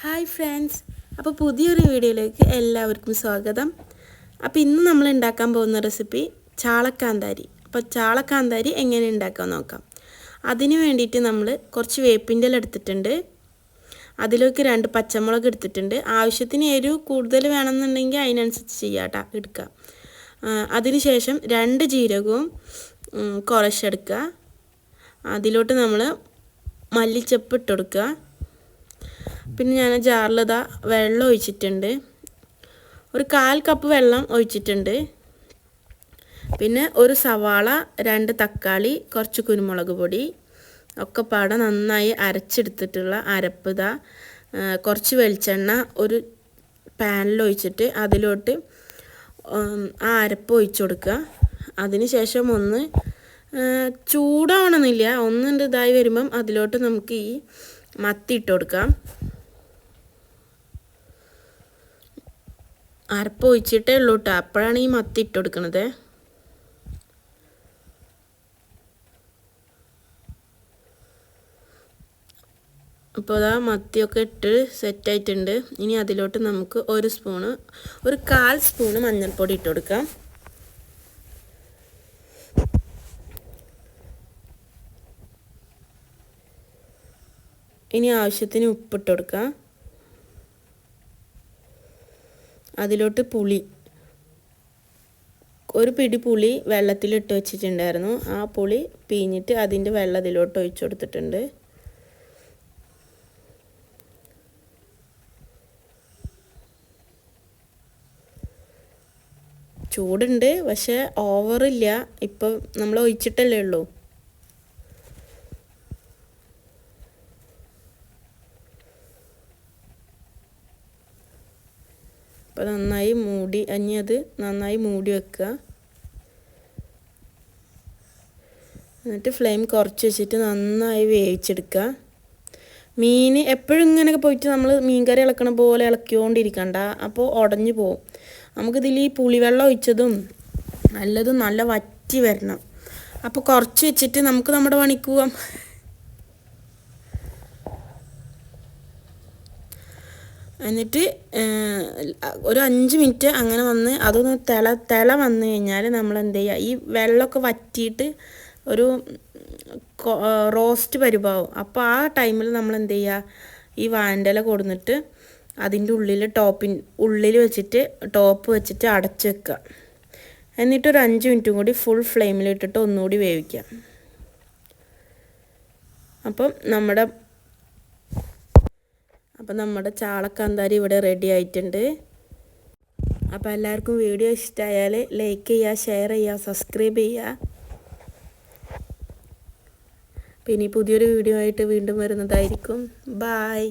Hi friends, അപ്പോൾ പുതിയൊരു വീഡിയോയിലേക്ക് എല്ലാവർക്കും സ്വാഗതം. അപ്പോൾ ഇന്ന് നമ്മൾ ഉണ്ടാക്കാൻ പോകുന്ന റെസിപ്പി ചാളക്കാന്താരി. അപ്പോൾ ചാളക്കാന്താരി എങ്ങനെ ഉണ്ടാക്കാൻ നോക്കാം. അതിന് വേണ്ടിയിട്ട് നമ്മൾ കുറച്ച് വേപ്പിൻ്റെ ഇല എടുത്തിട്ടുണ്ട്. അതിലേക്ക് 2 പച്ചമുളക് എടുത്തിട്ടുണ്ട്. ആവശ്യത്തിന് എരിവ് കൂടുതൽ വേണമെന്നുണ്ടെങ്കിൽ അതിനനുസരിച്ച് ചെയ്യാട്ടോ എടുക്കുക. അതിനുശേഷം 2 ജീരകവും കുറച്ചെടുക്കുക. അതിലോട്ട് നമ്മൾ മല്ലിച്ചപ്പ് ഇട്ട് കൊടുക്കുക. പിന്നെ ഞാൻ ജാറിലിതാ വെള്ളം ഒഴിച്ചിട്ടുണ്ട്. ഒരു 1/4 കപ്പ് വെള്ളം ഒഴിച്ചിട്ടുണ്ട്. പിന്നെ ഒരു സവാള, 2 തക്കാളി, കുറച്ച് കുരുമുളക് പൊടി ഒക്കെ പാടെ നന്നായി അരച്ചെടുത്തിട്ടുള്ള അരപ്പ് ഇതാ. കുറച്ച് വെളിച്ചെണ്ണ ഒരു പാനിൽ ഒഴിച്ചിട്ട് അതിലോട്ട് ആ അരപ്പ് ഒഴിച്ചു കൊടുക്കുക. അതിന് ശേഷം ഒന്ന് ചൂടാവണമെന്നില്ല, ഒന്നുണ്ട് ഇതായി വരുമ്പം അതിലോട്ട് നമുക്ക് ഈ മത്തി ഇട്ട് കൊടുക്കാം. അരപ്പ് ഒഴിച്ചിട്ടേ ഉള്ളൂ കേട്ടോ, അപ്പോഴാണ് ഈ മത്തി ഇട്ട് കൊടുക്കുന്നത്. അപ്പോൾ അതാ മത്തിയൊക്കെ ഇട്ട് സെറ്റായിട്ടുണ്ട്. ഇനി അതിലോട്ട് നമുക്ക് ഒരു 1/4 സ്പൂണ് മഞ്ഞൾപ്പൊടി ഇട്ട് കൊടുക്കാം. ഇനി ആവശ്യത്തിന് ഉപ്പിട്ട് കൊടുക്കാം. അതിലോട്ട് പുളി, ഒരു പിടി പുളി വെള്ളത്തിലിട്ട് വെച്ചിട്ടുണ്ടായിരുന്നു. ആ പുളി പിഴിഞ്ഞിട്ട് അതിൻ്റെ വെള്ളം അതിലോട്ട് ഒഴിച്ചു കൊടുത്തിട്ടുണ്ട്. ചൂടുണ്ട്, പക്ഷേ ഓവറില്ല. ഇപ്പം നമ്മൾ ഒഴിച്ചിട്ടല്ലേ ഉള്ളൂ. അപ്പോൾ നന്നായി നന്നായി മൂടി വെക്കുക. എന്നിട്ട് ഫ്ലെയിം കുറച്ച് വെച്ചിട്ട് നന്നായി വേവിച്ചെടുക്കുക. മീൻ എപ്പോഴും ഇങ്ങനെയൊക്കെ പോയിട്ട് നമ്മൾ മീൻ കറി ഇളക്കണ പോലെ ഇളക്കിക്കൊണ്ടിരിക്കണ്ട, അപ്പോൾ ഉടഞ്ഞു പോവും. നമുക്കിതിൽ ഈ പുളിവെള്ളം ഒഴിച്ചതും നല്ലതും നല്ല വറ്റി വരണം. അപ്പോൾ കുറച്ച് വെച്ചിട്ട് നമുക്ക് നമ്മുടെ പണിക്ക് പോവാം. എന്നിട്ട് ഒരു 5 മിനിറ്റ് അങ്ങനെ വന്ന് അതൊന്ന് തിള വന്നു കഴിഞ്ഞാൽ നമ്മൾ എന്ത് ചെയ്യുക, ഈ വെള്ളമൊക്കെ വറ്റിയിട്ട് ഒരു റോസ്റ്റ് പരിഭാവും. അപ്പോൾ ആ ടൈമിൽ നമ്മൾ എന്ത് ചെയ്യുക, ഈ വാഴൻ്റെ കൊടുന്നിട്ട് അതിൻ്റെ ഉള്ളിൽ വെച്ചിട്ട് ടോപ്പ് വെച്ചിട്ട് അടച്ച് വെക്കുക. എന്നിട്ടൊരു 5 മിനിറ്റും കൂടി ഫുൾ ഫ്ലെയിമിലിട്ടിട്ട് ഒന്നുകൂടി വേവിക്കുക. അപ്പം നമ്മുടെ ചാളക്കാന്താരി ഇവിടെ റെഡി ആയിട്ടുണ്ട്. അപ്പോൾ എല്ലാവർക്കും വീഡിയോ ഇഷ്ടമായാൽ ലൈക്ക് ചെയ്യുക, ഷെയർ ചെയ്യുക, സബ്സ്ക്രൈബ് ചെയ്യുക. പിന്നെ പുതിയൊരു വീഡിയോ ആയിട്ട് വീണ്ടും വരുന്നതായിരിക്കും. ബായ്.